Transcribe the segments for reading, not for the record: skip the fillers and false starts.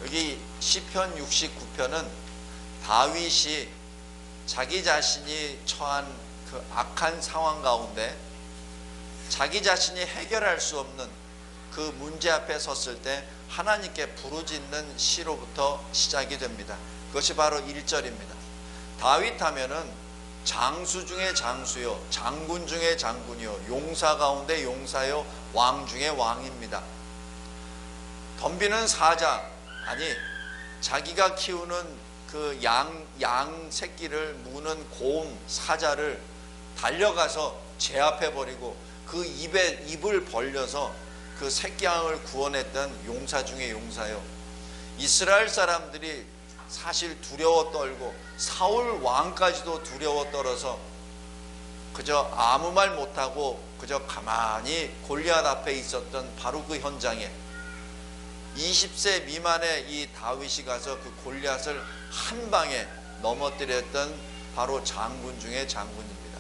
여기 시편 69편은 다윗이 자기 자신이 처한 그 악한 상황 가운데 자기 자신이 해결할 수 없는 그 문제 앞에 섰을 때 하나님께 부르짖는 시로부터 시작이 됩니다. 그것이 바로 1절입니다. 다윗 하면은 장수 중에 장수요, 장군 중에 장군이요, 용사 가운데 용사요, 왕 중에 왕입니다. 덤비는 사자, 아니 자기가 키우는 그 양 새끼를 무는 고음 사자를 달려가서 제압해 버리고 그 입을 벌려서 그 새끼 양을 구원했던 용사 중에 용사요. 이스라엘 사람들이 사실 두려워 떨고 사울 왕까지도 두려워 떨어서 그저 아무 말 못하고 그저 가만히 골리앗 앞에 있었던 바로 그 현장에 20세 미만의 이 다윗이 가서 그 골리앗을 한 방에 넘어뜨렸던 바로 장군 중에 장군입니다.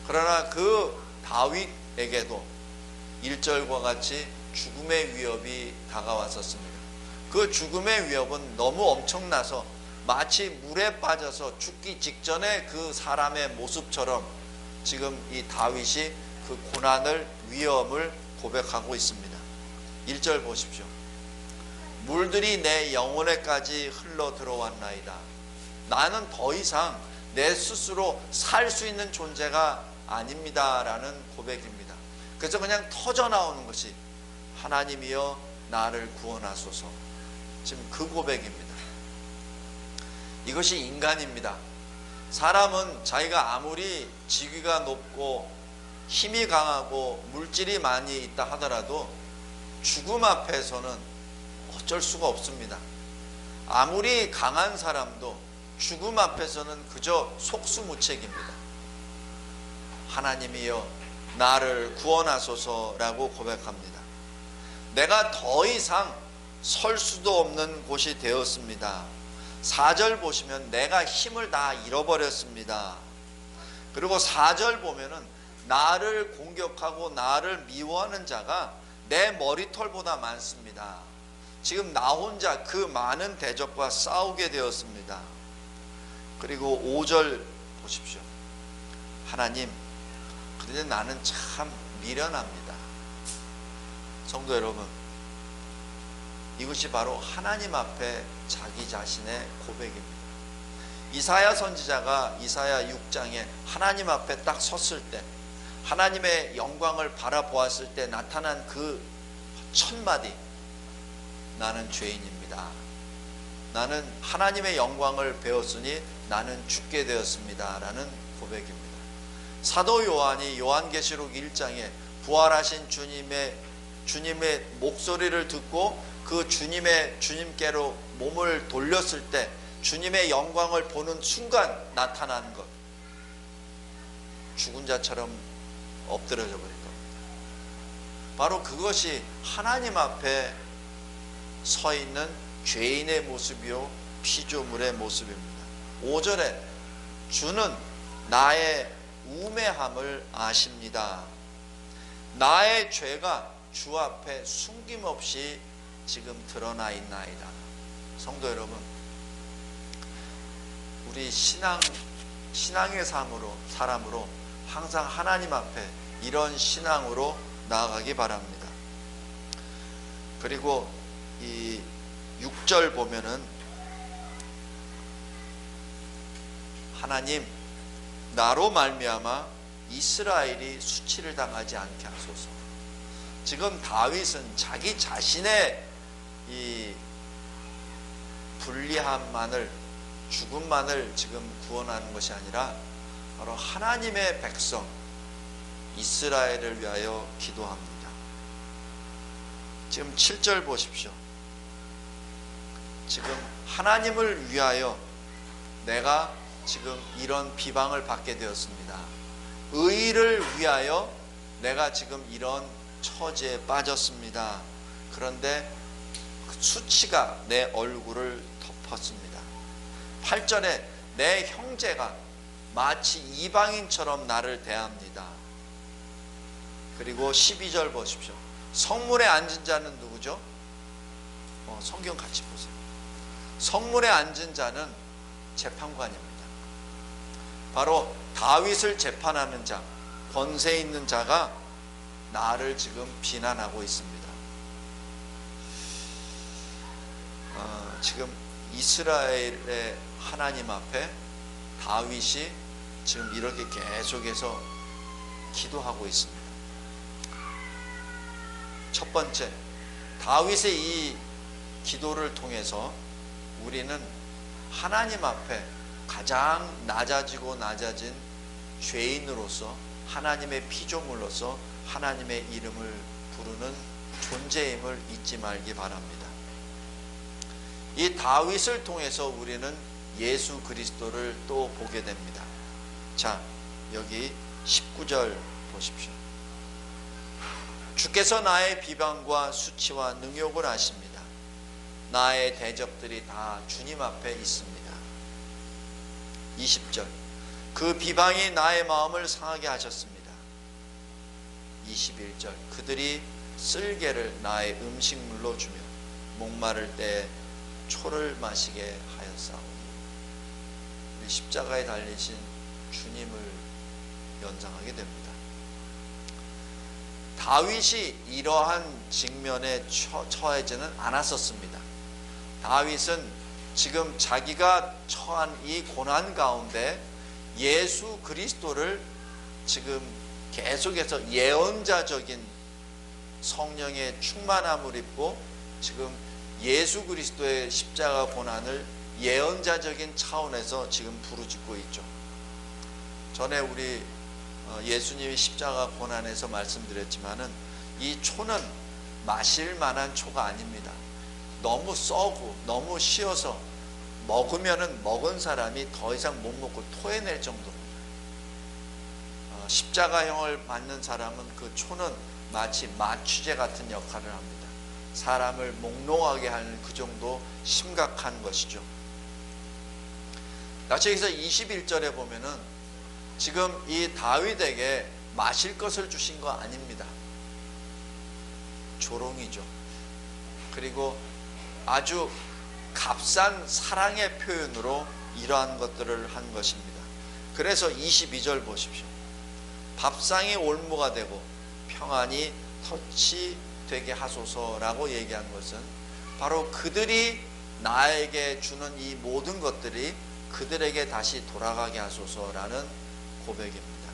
그러나 그 다윗에게도 1절과 같이 죽음의 위협이 다가왔었습니다. 그 죽음의 위협은 너무 엄청나서 마치 물에 빠져서 죽기 직전의 그 사람의 모습처럼 지금 이 다윗이 그 고난을 위험을 고백하고 있습니다. 1절 보십시오. 물들이 내 영혼에까지 흘러 들어왔나이다. 나는 더 이상 내 스스로 살 수 있는 존재가 아닙니다 라는 고백입니다. 그래서 그냥 터져 나오는 것이 하나님이여 나를 구원하소서. 지금 그 고백입니다. 이것이 인간입니다. 사람은 자기가 아무리 직위가 높고 힘이 강하고 물질이 많이 있다 하더라도 죽음 앞에서는 어쩔 수가 없습니다. 아무리 강한 사람도 죽음 앞에서는 그저 속수무책입니다. 하나님이여 나를 구원하소서라고 고백합니다. 내가 더 이상 설 수도 없는 곳이 되었습니다. 4절 보시면 내가 힘을 다 잃어버렸습니다. 그리고 4절 보면은 나를 공격하고 나를 미워하는 자가 내 머리털보다 많습니다. 지금 나 혼자 그 많은 대적과 싸우게 되었습니다. 그리고 5절 보십시오. 하나님, 그런데 나는 참 미련합니다. 성도 여러분, 이것이 바로 하나님 앞에 자기 자신의 고백입니다. 이사야 선지자가 이사야 6장에 하나님 앞에 딱 섰을 때 하나님의 영광을 바라보았을 때 나타난 그 첫 마디, 나는 죄인입니다. 나는 하나님의 영광을 배웠으니 나는 죽게 되었습니다 라는 고백입니다. 사도 요한이 요한계시록 1장에 부활하신 주님의 목소리를 듣고 그 주님께로 몸을 돌렸을 때 주님의 영광을 보는 순간 나타나는 것, 죽은 자처럼 엎드려져 버린 겁니다. 바로 그것이 하나님 앞에 서 있는 죄인의 모습이요 피조물의 모습입니다. 5절에 주는 나의 우매함을 아십니다. 나의 죄가 주 앞에 숨김없이 지금 드러나 있나이다. 성도 여러분, 우리 신앙의 사람으로 항상 하나님 앞에 이런 신앙으로 나아가기 바랍니다. 그리고 이 6절 보면은 하나님, 나로 말미암아 이스라엘이 수치를 당하지 않게 하소서. 지금 다윗은 자기 자신의 이 불리함만을, 죽음만을 지금 구원하는 것이 아니라 바로 하나님의 백성 이스라엘을 위하여 기도합니다. 지금 7절 보십시오. 지금 하나님을 위하여 내가 지금 이런 비방을 받게 되었습니다. 의를 위하여 내가 지금 이런 처지에 빠졌습니다. 그런데 그 수치가 내 얼굴을 덮었습니다. 8절에 내 형제가 마치 이방인처럼 나를 대합니다. 그리고 12절 보십시오. 성문에 앉은 자는 누구죠? 성경 같이 보세요. 성문에 앉은 자는 재판관입니다. 바로 다윗을 재판하는 자, 권세 있는 자가 나를 지금 비난하고 있습니다. 지금 이스라엘의 하나님 앞에 다윗이 지금 이렇게 계속해서 기도하고 있습니다. 첫 번째, 다윗의 이 기도를 통해서 우리는 하나님 앞에 가장 낮아진 죄인으로서 하나님의 피조물로서 하나님의 이름을 부르는 존재임을 잊지 말기 바랍니다. 이 다윗을 통해서 우리는 예수 그리스도를 또 보게 됩니다. 자, 여기 19절 보십시오. 주께서 나의 비방과 수치와 능욕을 아십니다. 나의 대적들이 다 주님 앞에 있습니다. 20절, 그 비방이 나의 마음을 상하게 하셨습니다. 21절, 그들이 쓸개를 나의 음식물로 주며 목마를 때 초를 마시게 하였사오니. 우리 십자가에 달리신 주님을 연상하게 됩니다. 다윗이 이러한 직면에 처하지는 않았었습니다. 다윗은 지금 자기가 처한 이 고난 가운데 예수 그리스도를 지금 계속해서 예언자적인 성령의 충만함을 입고 지금 예수 그리스도의 십자가 고난을 예언자적인 차원에서 지금 부르짖고 있죠. 전에 우리 예수님이 십자가 고난에서 말씀드렸지만은 이 초는 마실 만한 초가 아닙니다. 너무 써고 너무 쉬어서 먹으면은 먹은 사람이 더 이상 못 먹고 토해낼 정도입니다. 십자가형을 맞는 사람은 그 초는 마치 마취제 같은 역할을 합니다. 사람을 몽롱하게 하는 그 정도 심각한 것이죠. 여기서 21절에 보면은 지금 이 다윗에게 마실 것을 주신 거 아닙니다. 조롱이죠. 그리고 아주 값싼 사랑의 표현으로 이러한 것들을 한 것입니다. 그래서 22절 보십시오. 밥상이 올무가 되고 평안이 터치되게 하소서라고 얘기한 것은 바로 그들이 나에게 주는 이 모든 것들이 그들에게 다시 돌아가게 하소서라는 고백입니다.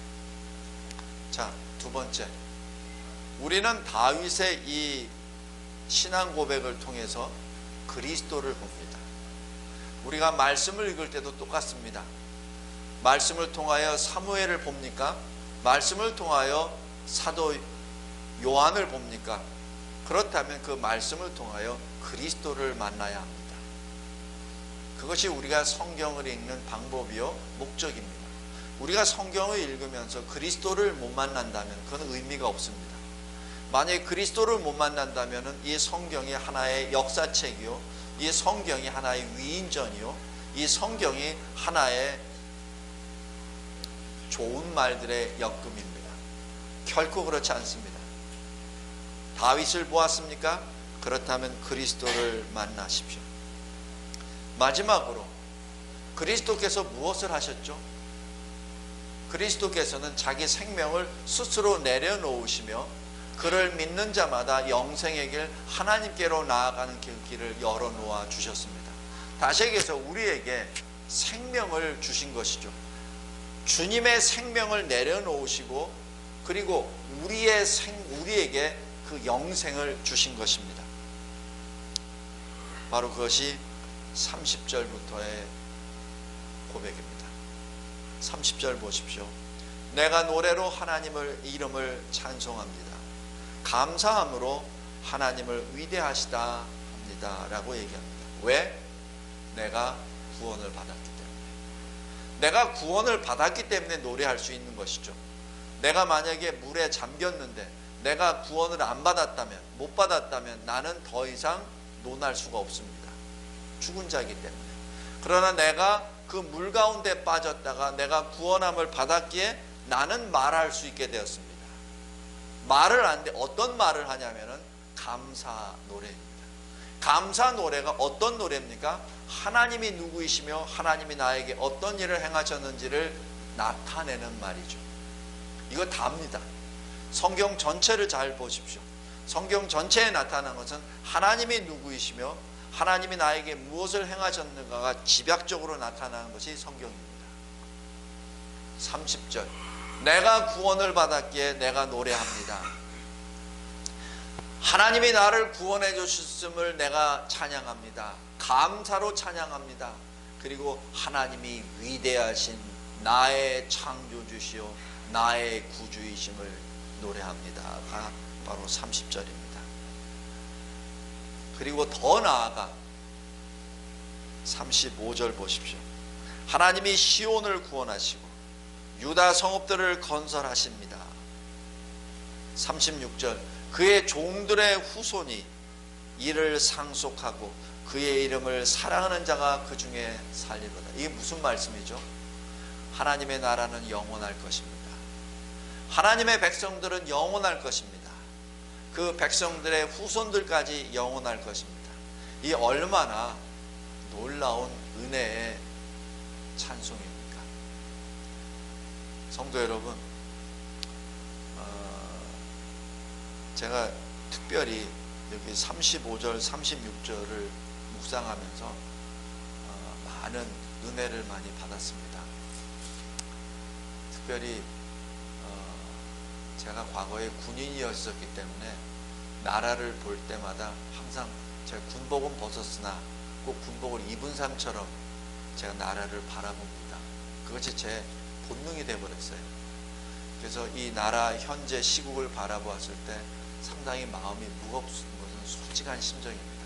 자, 두 번째, 우리는 다윗의 이 신앙 고백을 통해서 그리스도를 봅니다. 우리가 말씀을 읽을 때도 똑같습니다. 말씀을 통하여 사무엘을 봅니까? 말씀을 통하여 사도 요한을 봅니까? 그렇다면 그 말씀을 통하여 그리스도를 만나야 합니다. 그것이 우리가 성경을 읽는 방법이요 목적입니다. 우리가 성경을 읽으면서 그리스도를 못 만난다면 그건 의미가 없습니다. 만약에 그리스도를 못 만난다면 이 성경이 하나의 역사책이요, 이 성경이 하나의 위인전이요, 이 성경이 하나의 좋은 말들의 엮음입니다. 결코 그렇지 않습니다. 다윗을 보았습니까? 그렇다면 그리스도를 만나십시오. 마지막으로 그리스도께서 무엇을 하셨죠? 그리스도께서는 자기 생명을 스스로 내려놓으시며 그를 믿는 자마다 영생의 길, 하나님께로 나아가는 길을 열어놓아 주셨습니다. 다시 얘기해서 우리에게 생명을 주신 것이죠. 주님의 생명을 내려놓으시고 그리고 우리에게 그 영생을 주신 것입니다. 바로 그것이 30절부터의 고백입니다. 30절 보십시오. 내가 노래로 하나님을 이름을 찬송합니다. 감사함으로 하나님을 위대하시다 합니다 라고 얘기합니다. 왜? 내가 구원을 받았기 때문에. 내가 구원을 받았기 때문에 노래할 수 있는 것이죠. 내가 만약에 물에 잠겼는데 내가 구원을 안 받았다면, 못 받았다면 나는 더 이상 논할 수가 없습니다. 죽은 자이기 때문에. 그러나 내가 그 물 가운데 빠졌다가 내가 구원함을 받았기에 나는 말할 수 있게 되었습니다. 말을 하는데 어떤 말을 하냐면은 감사 노래입니다. 감사 노래가 어떤 노래입니까? 하나님이 누구이시며 하나님이 나에게 어떤 일을 행하셨는지를 나타내는 말이죠. 이거 답니다. 성경 전체를 잘 보십시오. 성경 전체에 나타난 것은 하나님이 누구이시며 하나님이 나에게 무엇을 행하셨는가가 집약적으로 나타나는 것이 성경입니다. 30절, 내가 구원을 받았기에 내가 노래합니다. 하나님이 나를 구원해 주셨음을 내가 찬양합니다. 감사로 찬양합니다. 그리고 하나님이 위대하신 나의 창조주시오 나의 구주이심을 노래합니다가 바로 30절입니다. 그리고 더 나아가 35절 보십시오. 하나님이 시온을 구원하시고 유다 성읍들을 건설하십니다. 36절, 그의 종들의 후손이 이를 상속하고 그의 이름을 사랑하는 자가 그 중에 살리로다. 이게 무슨 말씀이죠? 하나님의 나라는 영원할 것입니다. 하나님의 백성들은 영원할 것입니다. 그 백성들의 후손들까지 영원할 것입니다. 이 얼마나 놀라운 은혜의 찬송입니까? 성도 여러분, 제가 특별히 여기 35절, 36절을 묵상하면서 많은 은혜를 많이 받았습니다. 특별히 제가 과거에 군인이었기 때문에 나라를 볼 때마다 항상 제가 군복은 벗었으나 꼭 군복을 입은 사람처럼 제가 나라를 바라봅니다. 그것이 제 본능이 되어버렸어요. 그래서 이 나라 현재 시국을 바라보았을 때 상당히 마음이 무겁은 것은 솔직한 심정입니다.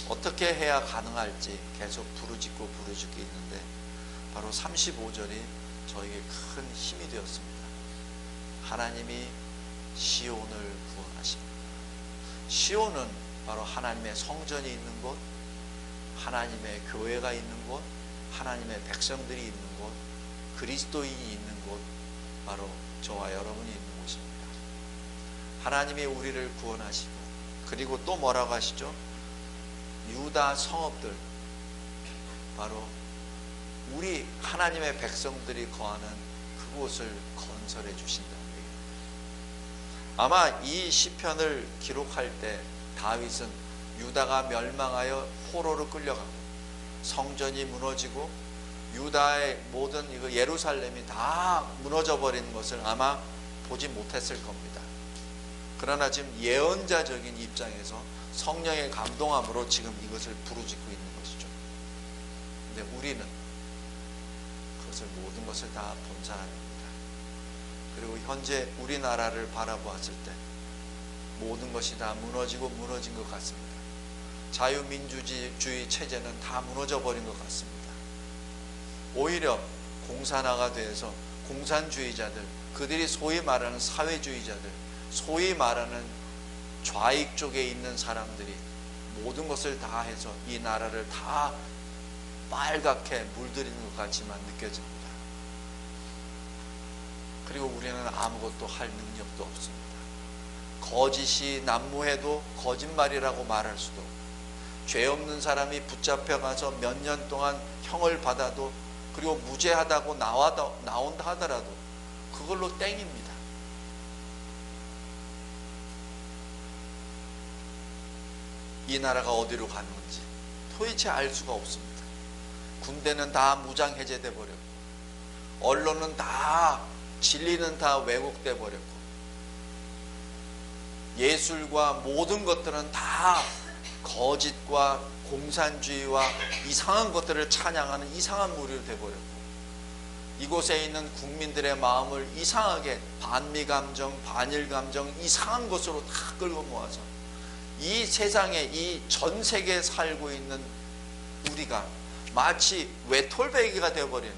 어떻게 해야 가능할지 계속 부르짖고 있는데 바로 35절이 저에게 큰 힘이 되었습니다. 하나님이 시온을 구원하십니다. 시온은 바로 하나님의 성전이 있는 곳, 하나님의 교회가 있는 곳, 하나님의 백성들이 있는 곳, 그리스도인이 있는 곳, 바로 저와 여러분이 있는 곳입니다. 하나님이 우리를 구원하시고, 그리고 또 뭐라고 하시죠? 유다 성읍들, 바로 우리 하나님의 백성들이 거하는 그곳을 건설해 주신다는 얘기입니다. 아마 이 시편을 기록할 때 다윗은 유다가 멸망하여 포로로 끌려가고 성전이 무너지고 유다의 모든 이거 예루살렘이 다 무너져 버리는 것을 아마 보지 못했을 겁니다. 그러나 지금 예언자적인 입장에서 성령의 감동함으로 지금 이것을 부르짖고 있는 것이죠. 근데 우리는 그것을 모든 것을 다 본 사람입니다. 그리고 현재 우리나라를 바라보았을 때 모든 것이 다 무너진 것 같습니다. 자유민주주의 체제는 다 무너져 버린 것 같습니다. 오히려 공산화가 돼서 공산주의자들, 그들이 소위 말하는 사회주의자들, 소위 말하는 좌익 쪽에 있는 사람들이 모든 것을 다 해서 이 나라를 다 빨갛게 물들이는 것 같지만 느껴집니다. 그리고 우리는 아무것도 할 능력도 없습니다. 거짓이 난무해도 거짓말이라고 말할 수도 없고, 죄 없는 사람이 붙잡혀가서 몇 년 동안 형을 받아도, 그리고 무죄하다고 나온다 하더라도 그걸로 땡입니다. 이 나라가 어디로 가는지 도대체 알 수가 없습니다. 군대는 다 무장 해제돼 버렸고, 언론은 다, 진리는 다 왜곡돼 버렸고, 예술과 모든 것들은 다 거짓과 공산주의와 이상한 것들을 찬양하는 이상한 무리로 돼버렸고, 이곳에 있는 국민들의 마음을 이상하게 반미감정, 반일감정, 이상한 것으로 다 끌고 모아서 이 세상에, 이 전 세계에 살고 있는 우리가 마치 외톨배기가 되어버린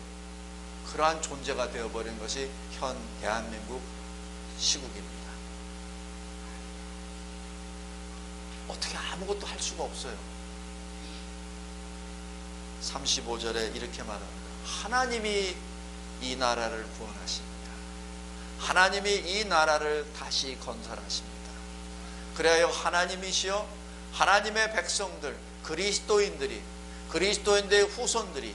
그러한 존재가 되어버린 것이 현 대한민국 시국입니다. 어떻게 아무것도 할 수가 없어요. 35절에 이렇게 말합니다. 하나님이 이 나라를 구원하십니다. 하나님이 이 나라를 다시 건설하십니다. 그래야 하나님이시여 하나님의 백성들, 그리스도인들의 후손들이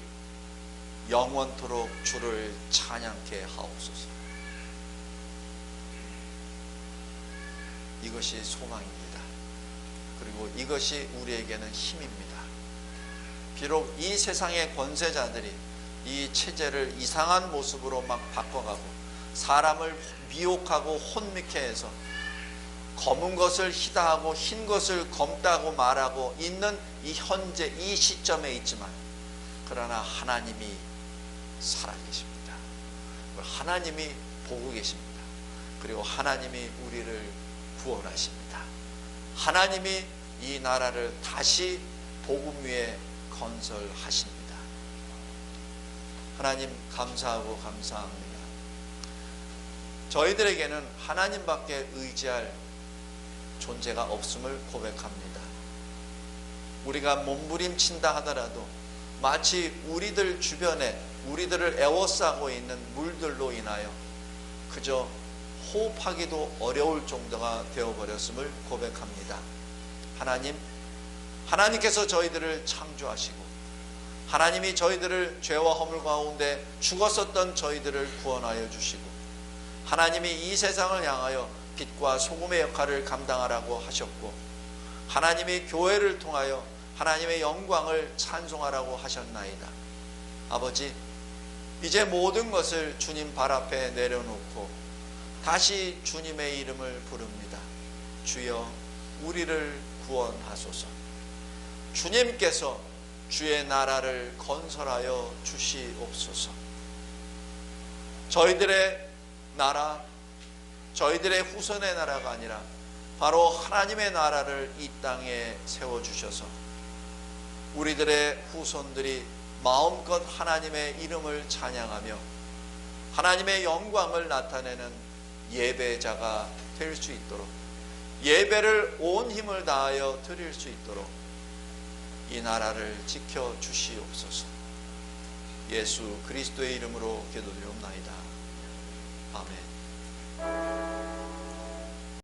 영원토록 주를 찬양케 하옵소서. 이것이 소망입니다. 그리고 이것이 우리에게는 힘입니다. 비록 이 세상의 권세자들이 이 체제를 이상한 모습으로 막 바꿔가고 사람을 미혹하고 혼미케 해서 검은 것을 희다 하고 흰 것을 검다고 말하고 있는 이 현재 이 시점에 있지만, 그러나 하나님이 살아계십니다. 하나님이 보고 계십니다. 그리고 하나님이 우리를 구원하십니다. 하나님이 이 나라를 다시 복음 위에 건설하십니다. 하나님 감사하고 감사합니다. 저희들에게는 하나님밖에 의지할 존재가 없음을 고백합니다. 우리가 몸부림친다 하더라도 마치 우리들 주변에 우리들을 에워싸고 있는 물들로 인하여 그저 호흡하기도 어려울 정도가 되어버렸음을 고백합니다. 하나님께서 저희들을 창조하시고 하나님이 저희들을 죄와 허물 가운데 죽었었던 저희들을 구원하여 주시고 하나님이 이 세상을 향하여 빛과 소금의 역할을 감당하라고 하셨고 하나님이 교회를 통하여 하나님의 영광을 찬송하라고 하셨나이다. 아버지, 이제 모든 것을 주님 발 앞에 내려놓고 다시 주님의 이름을 부릅니다. 주여, 우리를 구원하소서. 주님께서 주의 나라를 건설하여 주시옵소서. 저희들의 나라, 저희들의 후손의 나라가 아니라 바로 하나님의 나라를 이 땅에 세워주셔서 우리들의 후손들이 마음껏 하나님의 이름을 찬양하며 하나님의 영광을 나타내는 예배자가 될 수 있도록, 예배를 온 힘을 다하여 드릴 수 있도록 이 나라를 지켜주시옵소서. 예수 그리스도의 이름으로 기도드리옵나이다. 아멘.